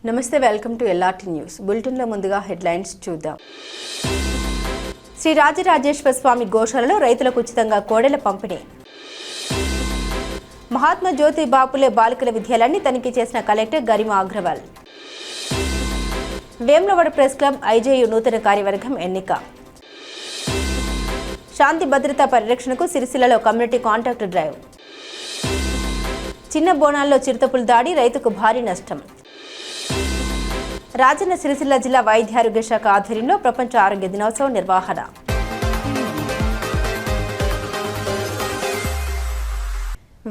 నమస్తే, welcome to LRT news. బులెటిన్లో ముందుగా హెడ్లైన్స్ చూద్దాం. శ్రీ రాజరాజేశ్వర స్వామి గోశాలలో రైతులకు ఉచితంగా కోడెల పంపిణీ. మహాత్మా జ్యోతి బాపులే బాలికల విద్యాలయాన్ని తనిఖీ చేసిన collector Garima Agarwal. Vemulawada press club IJU నూతన కార్యవర్గం ఎన్నిక. శాంతి భద్రతా పరిరక్షణకు సిరిసిల్లలో కమ్యూనిటీ కాంటాక్ట్ డ్రైవ్. చిన్న బోనాల్లో చిరుతపులు దాడి, రైతుకు భారీ నష్టం. రాజన్న సిరిసిల్ల జిల్లా వైద్యారోగ్య శాఖ ఆధ్వర్యంలో ప్రపంచ ఆరోగ్య దినోత్సవం నిర్వహణ.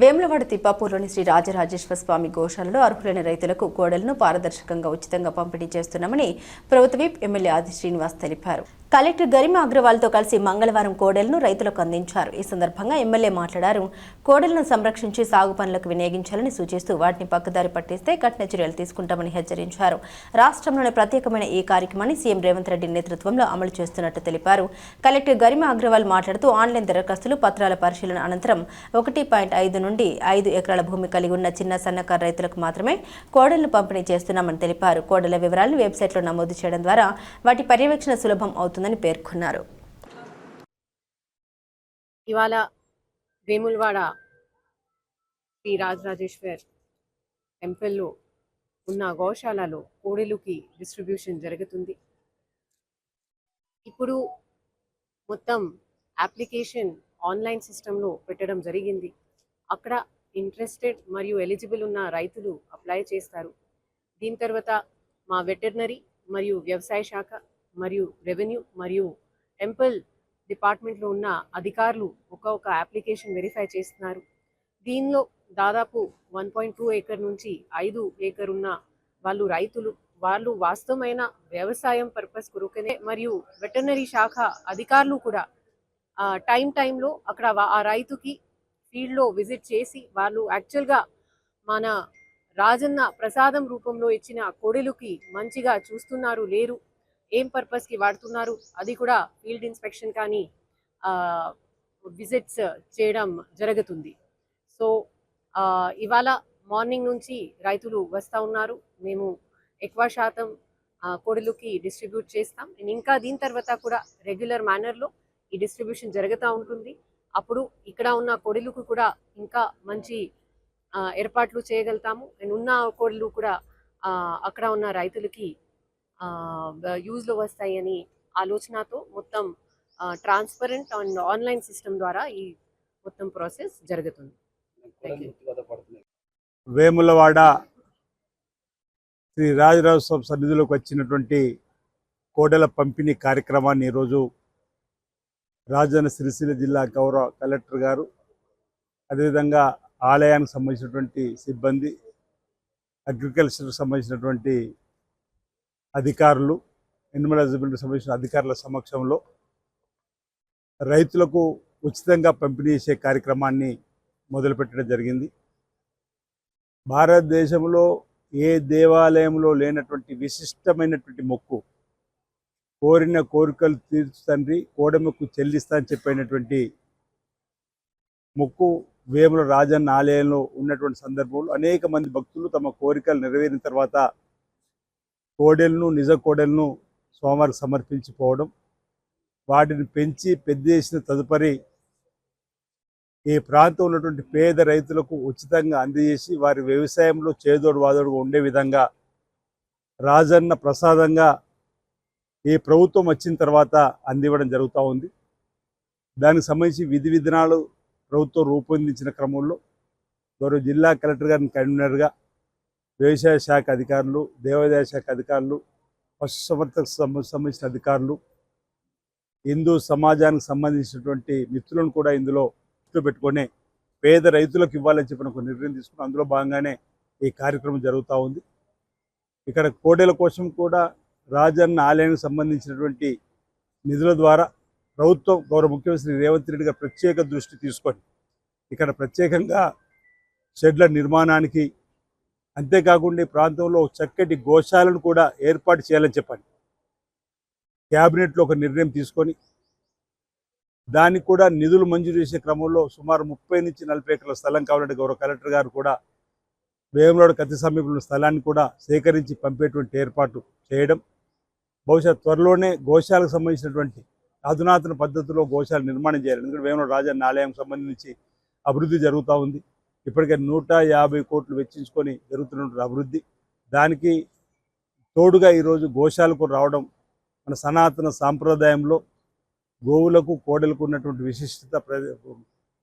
వేములవాడ తిప్పాపూర్లోని శ్రీ రాజరాజేశ్వర స్వామి గోశాలలో అర్హులైన రైతులకు కోడలను పారదర్శకంగా ఉచితంగా పంపిణీ చేస్తున్నామని ప్రభుత్వ విప్ ఎమ్మెల్యే ఆది శ్రీనివాస్ తెలిపారు. కలెక్టర్ గరిమా అగ్రవాల్తో కలిసి మంగళవారం కోడెలను రైతులకు అందించారు. ఈ సందర్భంగా ఎమ్మెల్యే మాట్లాడారు. కోడెలను సంరక్షించి సాగు పనులకు వినియోగించాలని సూచిస్తూ వాటిని పక్కదారి పట్టిస్తే కఠిన చర్యలు తీసుకుంటామని హెచ్చరించారు. రాష్ట్రంలోని ప్రత్యేకమైన ఈ కార్యక్రమాన్ని సీఎం రేవంత్ రెడ్డి నేతృత్వంలో అమలు చేస్తున్నట్టు తెలిపారు. కలెక్టర్ గరిమా అగ్రవాల్ మాట్లాడుతూ ఆన్లైన్ దరఖాస్తులు పత్రాల పరిశీలన అనంతరం 1.5 నుండి 5 ఎకరాల భూమి కలిగి ఉన్న చిన్న సన్నకారు రైతులకు మాత్రమే కోడలను పంపిణీ చేస్తున్నామని తెలిపారు. కోడల వివరాలను వెబ్సైట్లో నమోదు చేయడం ద్వారా వాటి పర్యవేక్షణ సులభం అవుతుందని పేర్కొన్నారు. ఇవాళ వేములవాడ శ్రీ రాజరాజేశ్వర్ టెంపుల్లో ఉన్న గోశాలలో కోడెలుకి డిస్ట్రిబ్యూషన్ జరుగుతుంది. ఇప్పుడు మొత్తం అప్లికేషన్ ఆన్లైన్ సిస్టంలో పెట్టడం జరిగింది. అక్కడ ఇంట్రెస్టెడ్ మరియు ఎలిజిబుల్ ఉన్న రైతులు అప్లై చేస్తారు. దీని తర్వాత మా వెటర్నరీ మరియు వ్యవసాయ శాఖ మరియు రెవెన్యూ మరియు టెంపుల్ డిపార్ట్మెంట్లో ఉన్న అధికారులు ఒక్కొక్క అప్లికేషన్ వెరిఫై చేస్తున్నారు. దీనిలో దాదాపు 1.2 ఏకర్ నుంచి 5 ఏకర్ ఉన్న వాళ్ళు వాస్తవమైన వ్యవసాయం పర్పస్ కొరకనే మరియు వెటర్నరీ శాఖ అధికారులు కూడా టైంలో అక్కడ ఆ రైతుకి ఫీల్డ్లో విజిట్ చేసి వాళ్ళు యాక్చువల్గా మన రాజన్న ప్రసాదం రూపంలో ఇచ్చిన కోడెలుకి మంచిగా చూస్తున్నారు లేరు, ఏం పర్పస్కి వాడుతున్నారు, అది కూడా ఫీల్డ్ ఇన్స్పెక్షన్ కానీ విజిట్స్ చేయడం జరుగుతుంది. సో ఇవాళ మార్నింగ్ నుంచి రైతులు వస్తూ ఉన్నారు. మేము ఎక్కువ శాతం కోడెలుకి డిస్ట్రిబ్యూట్ చేస్తాం. ఇంకా దీని తర్వాత కూడా రెగ్యులర్ మేనర్లో ఈ డిస్ట్రిబ్యూషన్ జరుగుతూ ఉంటుంది. అప్పుడు ఇక్కడ ఉన్న కోడెలకు కూడా ఇంకా మంచి ఏర్పాట్లు చేయగలుగుతాము. అండ్ ఉన్న కోడలు కూడా అక్కడ ఉన్న రైతులకి యూజ్లో వస్తాయని ఆలోచనతో మొత్తం ట్రాన్స్పరెంట్ అండ్ ఆన్లైన్ సిస్టమ్ ద్వారా ఈ మొత్తం ప్రాసెస్ జరుగుతుంది. వేములవాడ శ్రీ రాజరాజేశ్వర సన్నిధిలోకి వచ్చినటువంటి కోడెల పంపిణీ కార్యక్రమాన్ని ఈరోజు రాజన్న సిరిసిల్ల జిల్లా గౌరవ కలెక్టర్ గారు, అదేవిధంగా ఆలయానికి సంబంధించినటువంటి సిబ్బంది, అగ్రికల్చర్కి సంబంధించినటువంటి అధికారులు, ఎనిమల్ హస్బెండరీకి సంబంధించిన అధికారుల సమక్షంలో రైతులకు ఉచితంగా పంపిణీ చేసే కార్యక్రమాన్ని మొదలుపెట్టడం జరిగింది. భారతదేశంలో ఏ దేవాలయంలో లేనటువంటి విశిష్టమైనటువంటి మొక్కు, కోరిన కోరికలు తీర్చు తండ్రి కోడెముక్కు చెల్లిస్తా అని చెప్పినటువంటి మొక్కు వేముల రాజన్న ఆలయంలో ఉన్నటువంటి సందర్భంలో అనేక మంది భక్తులు తమ కోరికలు నెరవేరిన తర్వాత కోడెలను, నిజ కోడెలను స్వామివారికి సమర్పించిపోవడం, వాటిని పెంచి పెద్ద చేసిన తదుపరి ఈ ప్రాంతంలో ఉన్నటువంటి పేద రైతులకు ఉచితంగా అందజేసి వారి వ్యవసాయంలో చేదోడు వాదోడుగా ఉండే విధంగా రాజన్న ప్రసాదంగా ఈ ప్రభుత్వం వచ్చిన తర్వాత అందివ్వడం జరుగుతూ ఉంది. దానికి సంబంధించి విధి విధానాలు ప్రభుత్వం రూపొందించిన క్రమంలో గౌరవ జిల్లా కలెక్టర్ గారిని కన్వీనర్గా వ్యవసాయ శాఖ అధికారులు, దేవాదాయ శాఖ అధికారులు, పశుసంవర్ధకు సంబంధించిన అధికారులు, హిందూ సమాజానికి సంబంధించినటువంటి మిత్రులను కూడా ఇందులో పెట్టుకొని పేద రైతులకు ఇవ్వాలని చెప్పిన ఒక నిర్ణయం తీసుకుని అందులో భాగంగానే ఈ కార్యక్రమం జరుగుతూ ఉంది. ఇక్కడ కోడెల కోసం కూడా రాజన్న ఆలయానికి సంబంధించినటువంటి నిధుల ద్వారా ప్రభుత్వం గౌరవ ముఖ్యమంత్రి రేవంత్ రెడ్డి గారు ప్రత్యేక దృష్టి తీసుకొని ఇక్కడ ప్రత్యేకంగా షెడ్ల నిర్మాణానికి, అంతేకాకుండా ఈ ప్రాంతంలో చక్కటి గోశాలను కూడా ఏర్పాటు చేయాలని చెప్పండి క్యాబినెట్లో ఒక నిర్ణయం తీసుకొని దానికి కూడా నిధులు మంజూరు చేసే క్రమంలో సుమారు 30 నుంచి 40 ఎకరాల స్థలం కావాలంటే గౌరవ కలెక్టర్ గారు కూడా వేములవాడకు అతి సమీపంలో స్థలాన్ని కూడా సేకరించి పంపేటువంటి ఏర్పాటు చేయడం, బహుశా త్వరలోనే గోశాలకు సంబంధించినటువంటి అధునాతన పద్ధతిలో గోశాల నిర్మాణం చేయాలి. ఎందుకంటే వేములవాడ రాజన్న ఆలయం సంబంధించి అభివృద్ధి జరుగుతూ ఉంది. ఇప్పటికే 150 కోట్లు వెచ్చించుకొని జరుగుతున్నటువంటి అభివృద్ధి, దానికి తోడుగా ఈరోజు గోశాలకు రావడం మన సనాతన సాంప్రదాయంలో గోవులకు కోడలకు ఉన్నటువంటి విశిష్టత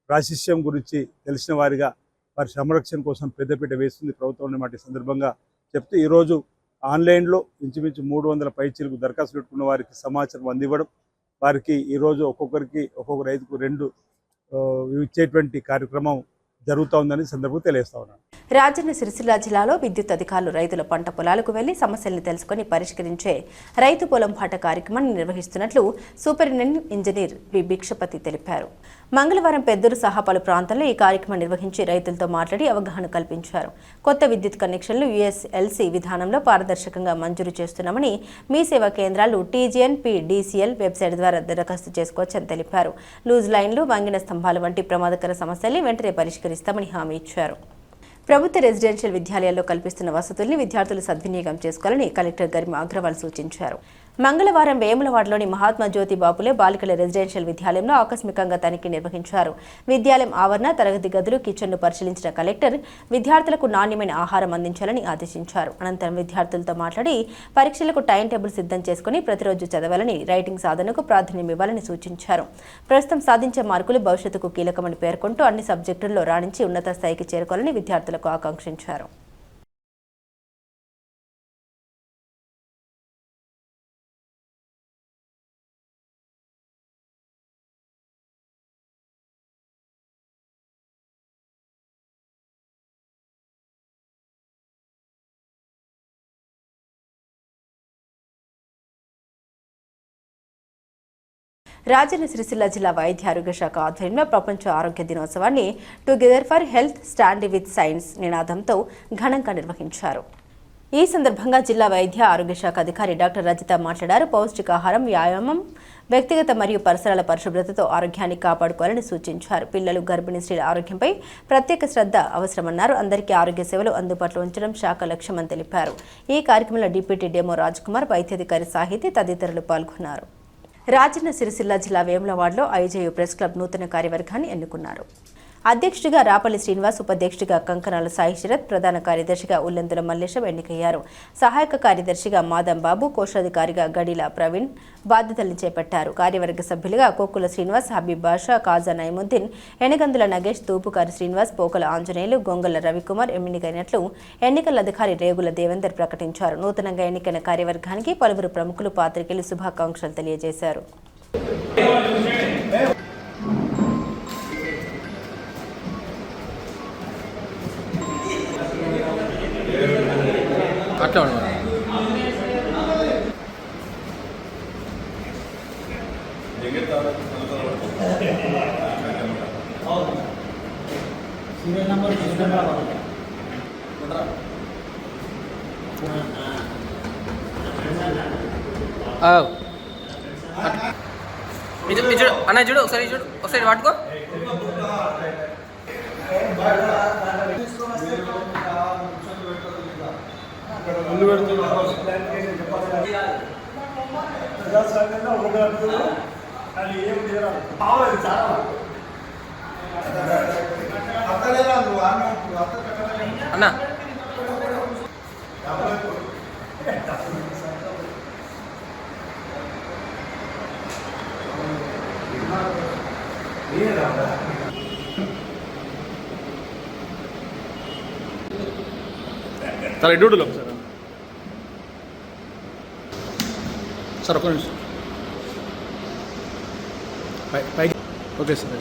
ప్రాశస్త్యం గురించి తెలిసిన వారిగా వారి సంరక్షణ కోసం పెద్దపీట వేస్తుంది ప్రభుత్వం అన్నమాట. ఈ సందర్భంగా చెప్తూ ఈరోజు ఆన్లైన్లో ఇంచుమించు 300 పైచీలకు దరఖాస్తు పెట్టుకున్న వారికి సమాచారం అందివ్వడం, వారికి ఈరోజు ఒక్కొక్క రైతుకు 2 ఇచ్చేటువంటి కార్యక్రమం జరుగుతూ ఉందని సందర్భంగా తెలియజేస్తా ఉన్నాను. రాజన్న సిరిసిల్ల జిల్లాలో విద్యుత్ అధికారులు రైతుల పంట పొలాలకు వెళ్లి సమస్యలను తెలుసుకుని పరిష్కరించే రైతు పొలం పాట కార్యక్రమాన్ని నిర్వహిస్తున్నట్లు సూపరింటెండెంట్ ఇంజనీర్ బి భిక్షపతి తెలిపారు. మంగళవారం పెద్దూరు సహా పలు ప్రాంతాల్లో ఈ కార్యక్రమం నిర్వహించి రైతులతో మాట్లాడి అవగాహన కల్పించారు. కొత్త విద్యుత్ కనెక్షన్లు యుఎస్ఎల్సి విధానంలో పారదర్శకంగా మంజూరు చేస్తున్నామని, మీ సేవా కేంద్రాలు TGNPDCL వెబ్సైట్ ద్వారా దరఖాస్తు చేసుకోవచ్చని తెలిపారు. లూజ్ లైన్లు, వంగిన స్తంభాలు వంటి ప్రమాదకర సమస్యల్ని వెంటనే పరిష్కరిస్తామని హామీ ఇచ్చారు. ప్రభుత్వ రెసిడెన్షియల్ విద్యాలయాల్లో కల్పిస్తున్న వసతుల్ని విద్యార్థులు సద్వినియోగం చేసుకోవాలని కలెక్టర్ గరిమా అగ్రవాల్ సూచించారు. మంగళవారం వేములవాడలోని మహాత్మా జ్యోతి బాపులే బాలికల రెసిడెన్షియల్ విద్యాలయంలో ఆకస్మికంగా తనిఖీ నిర్వహించారు. విద్యాలయం ఆవరణ, తరగతి గదులు, కిచెన్ను పరిశీలించిన కలెక్టర్ విద్యార్థులకు నాణ్యమైన ఆహారం అందించాలని ఆదేశించారు. అనంతరం విద్యార్థులతో మాట్లాడి పరీక్షలకు టైం టేబుల్ సిద్ధం చేసుకుని ప్రతిరోజు చదవాలని, రైటింగ్ సాధనకు ప్రాధాన్యం ఇవ్వాలని సూచించారు. ప్రస్తుతం సాధించే మార్కులు భవిష్యత్తుకు కీలకమని పేర్కొంటూ అన్ని సబ్జెక్టుల్లో రాణించి ఉన్నత స్థాయికి చేరుకోవాలని విద్యార్థులకు ఆకాంక్షించారు. రాజన్న సిరిసిల్ల జిల్లా వైద్య ఆరోగ్య శాఖ ఆధ్వర్యంలో ప్రపంచ ఆరోగ్య దినోత్సవాన్ని together for health stand with science నినాదంతో ఘనంగా నిర్వహించారు. ఈ సందర్భంగా జిల్లా వైద్య ఆరోగ్య శాఖ అధికారి డాక్టర్ రజిత మాట్లాడారు. పౌష్టికాహారం, వ్యాయామం, వ్యక్తిగత మరియు పరిసరాల పరిశుభ్రతతో ఆరోగ్యాన్ని కాపాడుకోవాలని సూచించారు. పిల్లలు, గర్భిణీ స్త్రీల ఆరోగ్యంపై ప్రత్యేక శ్రద్ధ అవసరమన్నారు. అందరికీ ఆరోగ్య సేవలు అందుబాటులో ఉంచడం శాఖ లక్ష్యమని తెలిపారు. ఈ కార్యక్రమంలో డిప్యూటీ డెమో రాజ్ కుమార్, వైద్యాధికారి సాహితీ తదితరులు పాల్గొన్నారు. రాజన్న సిరిసిల్ల జిల్లా వేములవాడలో ఐజేయు ప్రెస్ క్లబ్ నూతన కార్యవర్గాన్ని ఎన్నుకున్నారు. అధ్యక్షుడిగా రాపల్లి శ్రీనివాస్, ఉపాధ్యక్షుడిగా కంకణాల సాయి శరత్, ప్రధాన కార్యదర్శిగా ఉల్లెందుల మల్లేశం ఎన్నికయ్యారు. సహాయక కార్యదర్శిగా మాదం బాబు, కోశాధికారిగా గడిల ప్రవీణ్ బాధ్యతలను చేపట్టారు. కార్యవర్గ సభ్యులుగా కోకుల శ్రీనివాస్, హబీబ్ బాషా, కాజా నైముద్దీన్, ఎనగందుల నగేష్, తూపుకారి శ్రీనివాస్, పోకల ఆంజనేయులు, గొంగల రవికుమార్ ఎన్నికైనట్లు ఎన్నికల అధికారి రేగుల దేవేందర్ ప్రకటించారు. నూతనంగా ఎన్నికైన కార్యవర్గానికి పలువురు ప్రముఖులు, పాత్రికేయులు శుభాకాంక్షలు తెలియజేశారు. అన్న చూడు ఒకసారి వాడుకో. అన్న సార్ డ్యూటీలో సార్ ఒక్క నిమిషం పైకి. Okay sir.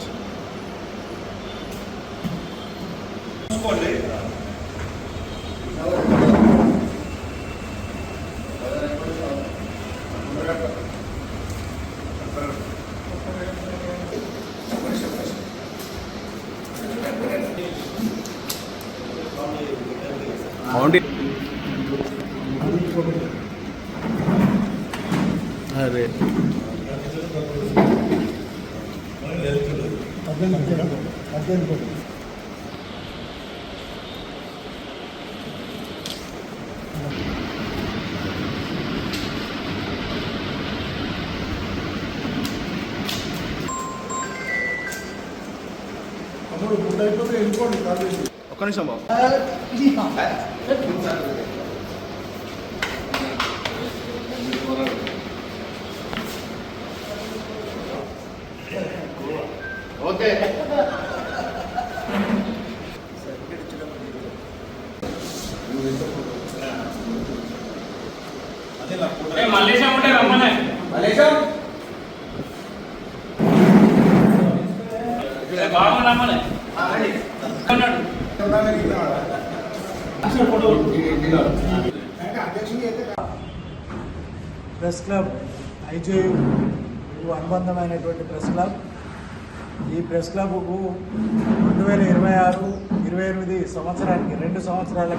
అవునండి. అదే ఒక్క నిమిషం బాబు. ప్రెస్ క్లబ్ ఐజేయు అనుబంధమైనటువంటి ప్రెస్ క్లబ్. ఈ ప్రెస్ క్లబ్కు 2026-28 సంవత్సరానికి 2 సంవత్సరాల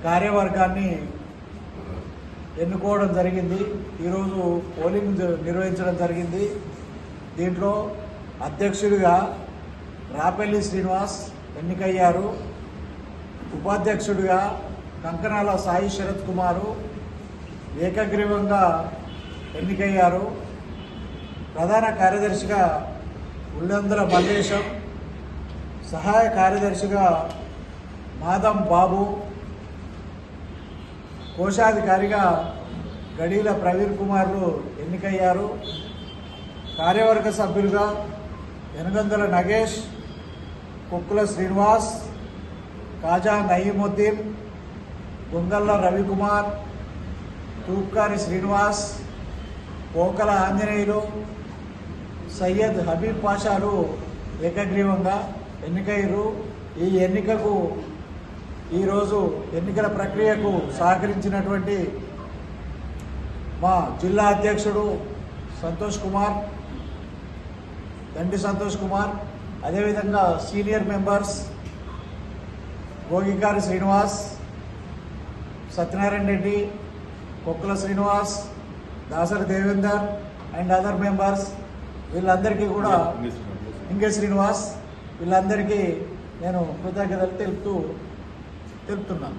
కార్యవర్గాన్ని ఎన్నుకోవడం జరిగింది. ఈరోజు పోలింగ్ నిర్వహించడం జరిగింది. దీంట్లో అధ్యక్షుడిగా రాపెల్లి శ్రీనివాస్ ఎన్నికయ్యారు. ఉపాధ్యక్షుడిగా కంకణాల సాయి శరత్ కుమారు ఏకగ్రీవంగా ఎన్నికయ్యారు. ప్రధాన కార్యదర్శిగా ఉల్లందుల మల్లేశం, సహాయ కార్యదర్శిగా మాదం బాబు, కోశాధికారిగా గడీల ప్రవీణ్ కుమార్లు ఎన్నికయ్యారు. కార్యవర్గ సభ్యులుగా ఎనగందుల నగేష్, కుక్కుల శ్రీనివాస్, కాజా నయీముద్దీన్, గొంగళ్ళ రవికుమార్, తూప్కారి శ్రీనివాస్, పోకల ఆంజనేయులు, సయ్యద్ హబీబ్ పాషాలు ఏకగ్రీవంగా ఎన్నికయ్యారు. ఈ ఎన్నికకు ఈరోజు ఎన్నికల ప్రక్రియకు సహకరించినటువంటి మా జిల్లా అధ్యక్షుడు సంతోష్ కుమార్, దండి సంతోష్ కుమార్, అదేవిధంగా senior members Bhogikari Srinivas, Satyanarayana Reddy, Kokkula Srinivas, Dasari Devender and other members, వీళ్ళందరికీ కూడా ఇంకే శ్రీనివాస్, వీళ్ళందరికీ నేను కృతజ్ఞతలు తెలుపుతున్నాను.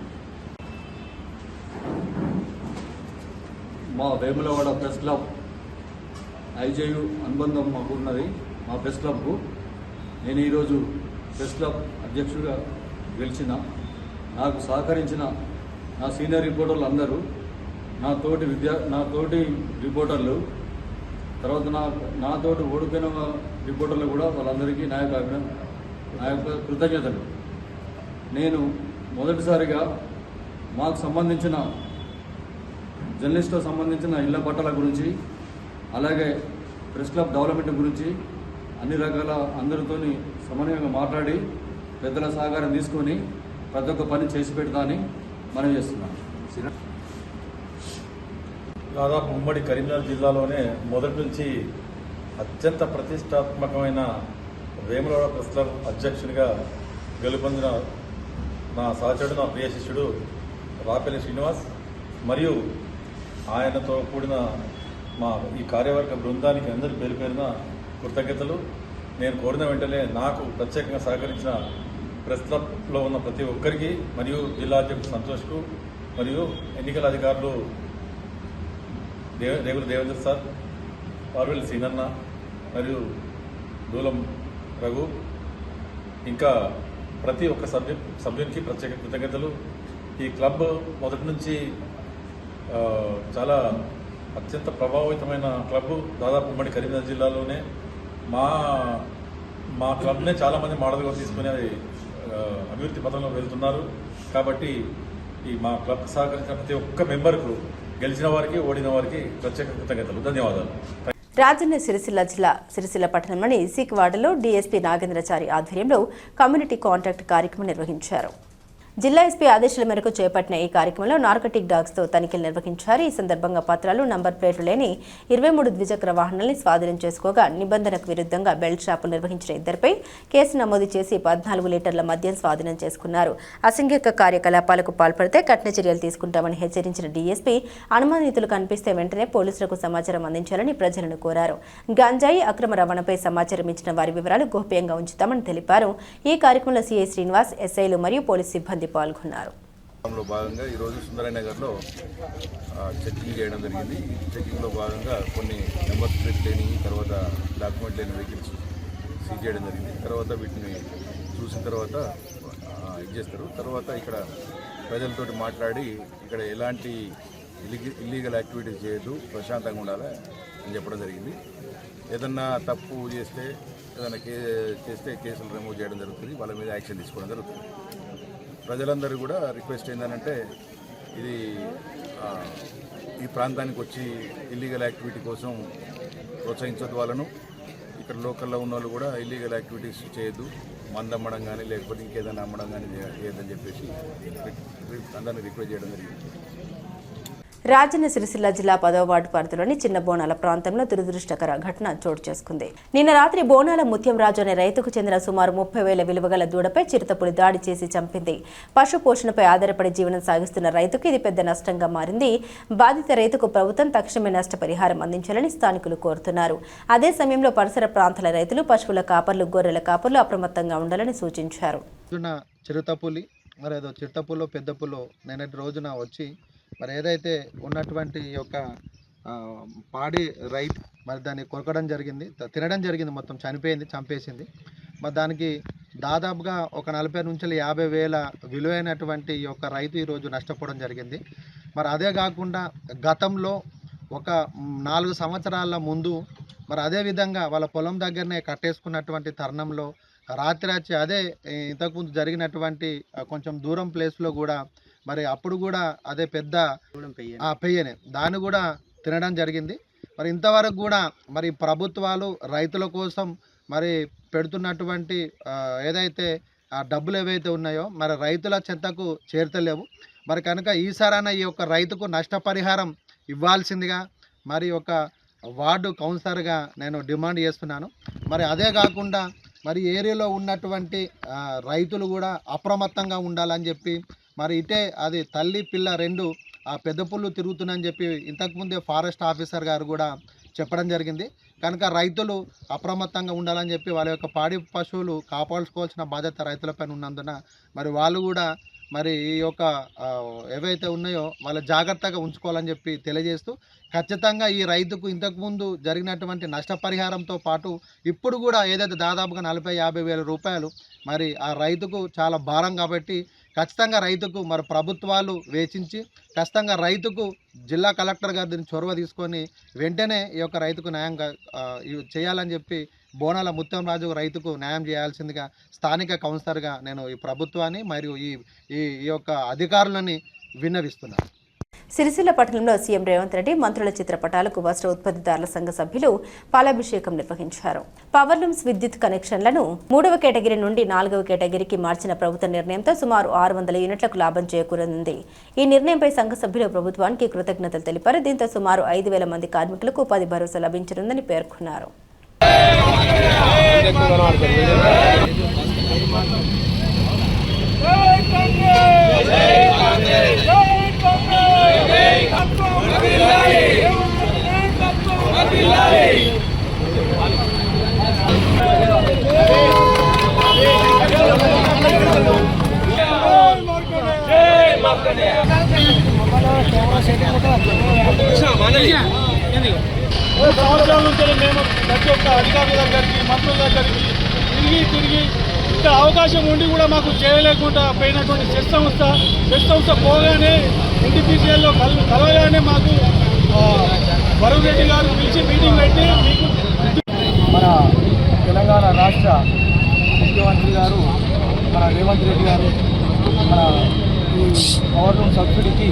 మా వేములవాడ ప్రెస్ క్లబ్ ఐజేయు అనుబంధం మాకు ఉన్నది. మా ప్రెస్ క్లబ్కు నేను ఈరోజు ప్రెస్ క్లబ్ అధ్యక్షుడిగా గెలిచిన, నాకు సహకరించిన నా సీనియర్ రిపోర్టర్లు అందరూ, నా తోటి రిపోర్టర్లు, తర్వాత నాతోటి ఓడిపోయిన రిపోర్టర్లు కూడా వాళ్ళందరికీ నా యొక్క కృతజ్ఞతలు. నేను మొదటిసారిగా మాకు సంబంధించిన జర్నలిస్టులకు సంబంధించిన ఇళ్ల పట్టాల గురించి, అలాగే ప్రెస్ క్లబ్ డెవలప్మెంట్ గురించి అన్ని రకాల అందరితో సమన్వయంగా మాట్లాడి పెద్దల సహకారం తీసుకొని ప్రతి ఒక్క పని చేసి పెడతా అని మనం చేస్తున్నాను. దాదాపు ఉమ్మడి కరీంనగర్ జిల్లాలోనే మొదటి నుంచి అత్యంత ప్రతిష్టాత్మకమైన వేములవాడ ప్రెస్ క్లబ్ అధ్యక్షునిగా గెలుపొందిన నా సహచరుడు, నా ప్రియ శిష్యుడు రాపెల్లి శ్రీనివాస్ మరియు ఆయనతో కూడిన మా ఈ కార్యవర్గ బృందానికి అందరూ పేరు పేరున కృతజ్ఞతలు. నేను కోరిన వెంటనే నాకు ప్రత్యేకంగా సహకరించిన ప్రెస్ క్లబ్లో ఉన్న ప్రతి ఒక్కరికి మరియు జిల్లా అధ్యక్షుడు సంతోష్కు మరియు ఎన్నికల అధికారులు రేగుల దేవేంద్ర సార్, పార్వెల్లి సీనన్న మరియు దూలం రఘు, ఇంకా ప్రతి ఒక్క సభ్యునికి ప్రత్యేక కృతజ్ఞతలు. ఈ క్లబ్ మొదటి నుంచి చాలా అత్యంత ప్రభావితమైన క్లబ్. దాదాపు ఉమ్మడి కరీంనగర్ జిల్లాలోనే మా క్లబ్నే చాలామంది మోడల్గా తీసుకుని అభివృద్ధి పథంలో వెళ్తున్నారు. కాబట్టి ఈ మా క్లబ్ సహకరించిన ప్రతి ఒక్క మెంబర్కు, గెలిచిన వారికి, ఓడిన వారికి ప్రత్యేక కృతజ్ఞతలు, ధన్యవాదాలు. రాజన్న సిరిసిల్ల జిల్లా సిరిసిల్ల పట్టణంలోని ఇసిక్ వార్డులో డీఎస్పీ నాగేంద్రచారి ఆధ్వర్యంలో కమ్యూనిటీ కాంటాక్ట్ కార్యక్రమం నిర్వహించారు. జిల్లా ఎస్పీ ఆదేశాల మేరకు చేపట్టిన ఈ కార్యక్రమంలో నార్కటిక్ డాగ్స్తో తనిఖీలు నిర్వహించారు. ఈ సందర్భంగా పత్రాలు, నంబర్ ప్లేట్లు లేని 23 ద్విచక్ర వాహనాల్ని స్వాధీనం చేసుకోగా నిబంధనకు విరుద్ధంగా బెల్ట్ షాపులు నిర్వహించిన ఇద్దరిపై కేసు నమోదు చేసి 14 లీటర్ల మద్యం స్వాధీనం చేసుకున్నారు. అసంఘిక కార్యకలాపాలకు పాల్పడితే కఠిన చర్యలు తీసుకుంటామని హెచ్చరించిన డీఎస్పీ అనుమానితులు కనిపిస్తే వెంటనే పోలీసులకు సమాచారం అందించాలని ప్రజలను కోరారు. గంజాయి అక్రమ రవాణాపై సమాచారం ఇచ్చిన వారి వివరాలు గోప్యంగా ఉంచుతామని తెలిపారు. ఈ కార్యక్రమంలో సీఐ శ్రీనివాస్, ఎస్ఐలు మరియు పోలీసు సిబ్బంది పాల్గొన్నారు. భాగంగా ఈరోజు సుందరనగర్లో చెకింగ్ చేయడం జరిగింది. ఈ చెకింగ్లో భాగంగా కొన్ని నెంబర్ ప్లేట్ లేని, తర్వాత డాక్యుమెంట్ లేని వెహికల్స్ సీజ్ చేయడం జరిగింది. తర్వాత వీటిని చూసిన తర్వాత ఇది చేస్తారు. తర్వాత ఇక్కడ ప్రజలతోటి మాట్లాడి ఇక్కడ ఎలాంటి ఇల్లీగల్ యాక్టివిటీస్ చేయొద్దు, ప్రశాంతంగా ఉండాలి అని చెప్పడం జరిగింది. ఏదన్నా తప్పు చేస్తే ఏదైనా చేస్తే కేసులు రిమూవ్ చేయడం జరుగుతుంది, వాళ్ళ మీద యాక్షన్ తీసుకోవడం జరుగుతుంది. ప్రజలందరూ కూడా రిక్వెస్ట్ ఏంటంటే ఇది ఈ ప్రాంతానికి వచ్చి ఇల్లీగల్ యాక్టివిటీ కోసం ప్రోత్సహించొద్దు వాళ్ళను. ఇక్కడ లోకల్లో ఉన్న వాళ్ళు కూడా ఇల్లీగల్ యాక్టివిటీస్ చేయొద్దు, మందు అమ్మడం కానీ లేకపోతే ఇంకేదైనా అమ్మడం కానీ చేయొద్దని చెప్పేసి అందరినీ రిక్వెస్ట్ చేయడం జరిగింది. రాజన్న సిరిసిల్ల జిల్లా 10వ వార్డు పరిధిలోని చిన్న బోనాల ప్రాంతంలో దురదృష్టకర ఘటన చోటు చేసుకుంది. నిన్న రాత్రి బోనాల ముత్యం రాజు అనే రైతుకు చెందిన సుమారు 30,000 విలువగల దూడపై చిరుతపులి దాడి చేసి చంపింది. పశు పోషణపై ఆధారపడి జీవనం సాగిస్తున్న రైతుకు ఇది పెద్ద నష్టంగా మారింది. బాధిత రైతుకు ప్రభుత్వం తక్షణమే నష్టపరిహారం అందించాలని స్థానికులు కోరుతున్నారు. అదే సమయంలో పరిసర ప్రాంతాల రైతులు, పశువుల కాపర్లు, గొర్రెల కాపర్లు అప్రమత్తంగా ఉండాలని సూచించారు. చిరుతపుల్లో పెద్ద పుల్లో నిన్నటి రోజున వచ్చి మరి ఏదైతే ఉన్నటువంటి యొక్క పాడి రైట్ మరి దాన్ని కొరకడం జరిగింది, తినడం జరిగింది, మొత్తం చంపేసింది. మరి దానికి దాదాపుగా ఒక 40,000 నుంచి 50,000 విలువైనటువంటి ఈ యొక్క రైతు ఈరోజు నష్టపోవడం జరిగింది. మరి అదే కాకుండా గతంలో ఒక 4 సంవత్సరాల ముందు మరి అదే విధంగా వాళ్ళ పొలం దగ్గరనే కట్టేసుకున్నటువంటి తరుణంలో రాత్రి అదే ఇంతకుముందు జరిగినటువంటి కొంచెం దూరం ప్లేస్లో కూడా మరి అప్పుడు కూడా అదే పెద్ద పెయ్యనే దాన్ని కూడా తినడం జరిగింది. మరి ఇంతవరకు కూడా మరి ప్రభుత్వాలు రైతుల కోసం మరి పెడుతున్నటువంటి ఏదైతే ఆ డబ్బులు ఏవైతే ఉన్నాయో మరి రైతుల చెంతకు చేరతలేవు. మరి కనుక ఈసారైనా ఈ యొక్క రైతుకు నష్టపరిహారం ఇవ్వాల్సిందిగా మరి ఒక వార్డు కౌన్సిలర్గా నేను డిమాండ్ చేస్తున్నాను. మరి అదే కాకుండా మరి ఏరియాలో ఉన్నటువంటి రైతులు కూడా అప్రమత్తంగా ఉండాలని చెప్పి మరి ఇటే అది తల్లి పిల్ల 2 ఆ పెద్ద పుల్లు తిరుగుతుందని చెప్పి ఇంతకుముందే ఫారెస్ట్ ఆఫీసర్ గారు కూడా చెప్పడం జరిగింది. కనుక రైతులు అప్రమత్తంగా ఉండాలని చెప్పి వాళ్ళ యొక్క పాడి పశువులు కాపాడుకోవాల్సిన బాధ్యత రైతులపైన ఉన్నందున మరి వాళ్ళు కూడా మరి ఈ యొక్క ఏవైతే ఉన్నాయో వాళ్ళ జాగ్రత్తగా ఉంచుకోవాలని చెప్పి తెలియజేస్తూ ఖచ్చితంగా ఈ రైతుకు ఇంతకుముందు జరిగినటువంటి నష్టపరిహారంతో పాటు ఇప్పుడు కూడా ఏదైతే దాదాపుగా 40,000-50,000 రూపాయలు మరి ఆ రైతుకు చాలా భారం కాబట్టి ఖచ్చితంగా రైతుకు మరి ప్రభుత్వాలు వేచించి ఖచ్చితంగా రైతుకు జిల్లా కలెక్టర్ గారు దీన్ని చొరవ తీసుకొని వెంటనే ఈ యొక్క రైతుకు న్యాయం చేయాలని చెప్పి బోనాల ముత్యం రాజు రైతుకు న్యాయం చేయాల్సిందిగా స్థానిక కౌన్సిలర్గా నేను ఈ ప్రభుత్వాన్ని మరియు ఈ యొక్క అధికారులని విన్నవిస్తున్నాను. సిరిసిల్ల పట్టణంలో సీఎం రేవంత్ రెడ్డి మంత్రుల చిత్రపటాలకు వస్త్ర ఉత్పత్తిదారుల సంఘ సభ్యులు పాలాభిషేకం నిర్వహించారు. పవర్లూమ్స్ విద్యుత్ కనెక్షన్లను 3వ కేటగిరీ నుండి 4వ కేటగిరీకి మార్చిన ప్రభుత్వ నిర్ణయంతో సుమారు 600 యూనిట్లకు లాభం చేకూరనుంది. ఈ నిర్ణయంపై సంఘ సభ్యులు ప్రభుత్వానికి కృతజ్ఞతలు తెలిపారు. దీంతో సుమారు 5,000 మంది కార్మికులకు ఉపాధి భరోసా లభించనుందని పేర్కొన్నారు. సంవత్సరాల నుంచి మేము ప్రతి ఒక్క అధికారుల దగ్గరికి, మంత్రుల దగ్గరికి తిరిగి ఇంకా అవకాశం ఉండి కూడా మాకు చేయలేకుండా పోయినటువంటి చెస్ సంస్థ పోగానే ఎన్టీపీసీఎల్లో కలవగానే మాకు వరుణ్ రెడ్డి గారు పిలిచి మీటింగ్ పెట్టి మీకు మన తెలంగాణ రాష్ట్ర ముఖ్యమంత్రి గారు మన రేవంత్ రెడ్డి గారు మన ఈ పవర్లూమ్ సబ్సిడీకి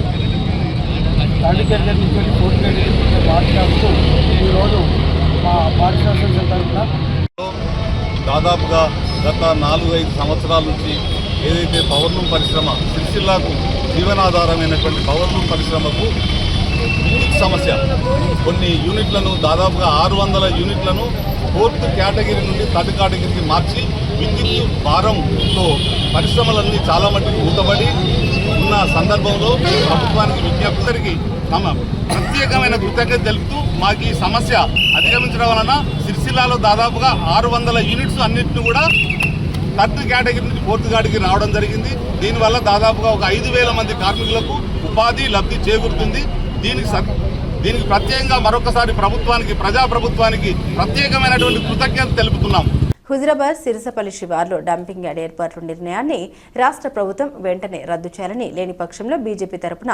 3rd కేటగిరీ నుంచి 4th కేటగిరీ మార్చినప్పుడు ఈరోజు మా పార్టీ అసోసియేషన్ తరఫున దాదాపుగా గత 4-5 సంవత్సరాల నుంచి ఏదైతే పవర్లూమ్ పరిశ్రమ సిరిసిల్లాకు జీవనాధారమైనటువంటి పవర్లూమ్ పరిశ్రమకు విద్యుత్ సమస్య కొన్ని యూనిట్లను దాదాపుగా 600 యూనిట్లను 4th కేటగిరీ నుండి 3rd కేటగిరీకి మార్చి విద్యుత్ భారంతో పరిశ్రమలన్నీ చాలా మట్టుకు మూతబడి ఉన్న సందర్భంలో ప్రభుత్వానికి విజ్ఞప్తికి తమ ప్రత్యేకమైన కృతజ్ఞత తెలుపుతూ మాకు ఈ సమస్య అధిగమించడం వలన సిరిసిల్లాలో దాదాపుగా 600 యూనిట్స్ అన్నింటినీ కూడా 3rd కేటగిరీ నుంచి 4th కేటగిరీ రావడం జరిగింది. దీనివల్ల దాదాపుగా ఒక 5,000 మంది కార్మికులకు ఉపాధి లబ్ధి చేకూరుతుంది. దీనికి ప్రత్యేకంగా మరొకసారి ప్రభుత్వానికి, ప్రజాప్రభుత్వానికి ప్రత్యేకమైనటువంటి కృతజ్ఞత తెలుపుతున్నాం. హుజరాబాద్ సిరసపల్లి శివార్లో డంపింగ్ యార్డ్ ఏర్పాటు నిర్ణయాన్ని రాష్ట్ర ప్రభుత్వం వెంటనే రద్దు చేయాలని, లేని పక్షంలో బీజేపీ తరపున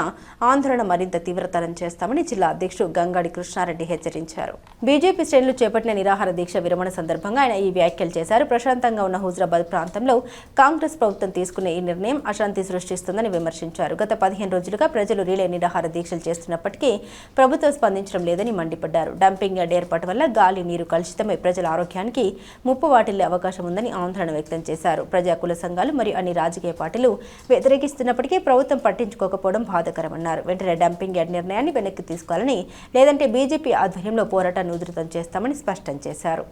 ఆందోళన మరింత తీవ్రతరం చేస్తామని జిల్లా అధ్యక్షుడు గంగాడి కృష్ణారెడ్డి హెచ్చరించారు. బీజేపీ శ్రేణులు చేపట్టిన నిరాహార దీక్ష విరమణ సందర్భంగా ఆయన ఈ వ్యాఖ్యలు చేశారు. ప్రశాంతంగా ఉన్న హుజరాబాద్ ప్రాంతంలో కాంగ్రెస్ ప్రభుత్వం తీసుకునే ఈ నిర్ణయం అశాంతి సృష్టిస్తుందని విమర్శించారు. గత 15 రోజులుగా ప్రజలు రిలే నిరాహార దీక్షలు చేస్తున్నప్పటికీ ప్రభుత్వం స్పందించడం లేదని మండిపడ్డారు. డంపింగ్ యార్డ్ ఏర్పాటు వల్ల గాలి, నీరు కలుషితమై ప్రజల ఆరోగ్యానికి ముప్పు వాటిల్లే అవకాశం ఉందని ఆందోళన వ్యక్తం చేశారు. ప్రజాకుల సంఘాలు మరియు అన్ని రాజకీయ పార్టీలు వ్యతిరేకిస్తున్నప్పటికీ ప్రభుత్వం పట్టించుకోకపోవడం బాధాకరమన్నారు. వెంటనే డంపింగ్ యార్డ్ నిర్ణయాన్ని వెనక్కి తీసుకోవాలని, లేదంటే బీజేపీ ఆధ్వర్యంలో పోరాటాన్ని ఉధృతం చేస్తామని స్పష్టం చేశారు.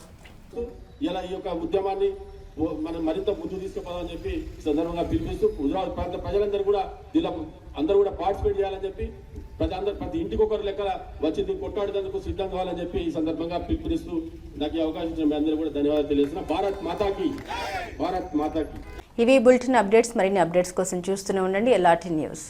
ఇలా ఈ యొక్క ఉద్యమాన్ని మనం మరింత ముందు తీసుకుపోవాలని చెప్పి సందర్భంగా పిలిపిస్తూ హుజరాబాద్ ప్రాంత ప్రజలందరూ కూడా దీనిలో అందరూ కూడా పార్టిసిపేట్ చేయాలని చెప్పి ప్రతి ఇంటికి ఒకరు లెక్క వచ్చి దీన్ని కొట్టాడేందుకు సిద్ధం కావాలని చెప్పి ఈ సందర్భంగా పిలుపునిస్తూ నాకు ఈ అవకాశం ఇచ్చిన మీ అందరూ కూడా ధన్యవాదాలు తెలియజేస్తున్నా. భారత్ మాతాకి, భారత్ మాతాకి. ఇవి బులెటిన్ అప్డేట్స్. మరిన్ని అప్డేట్స్ కోసం చూస్తూనే ఉండండి LRT న్యూస్.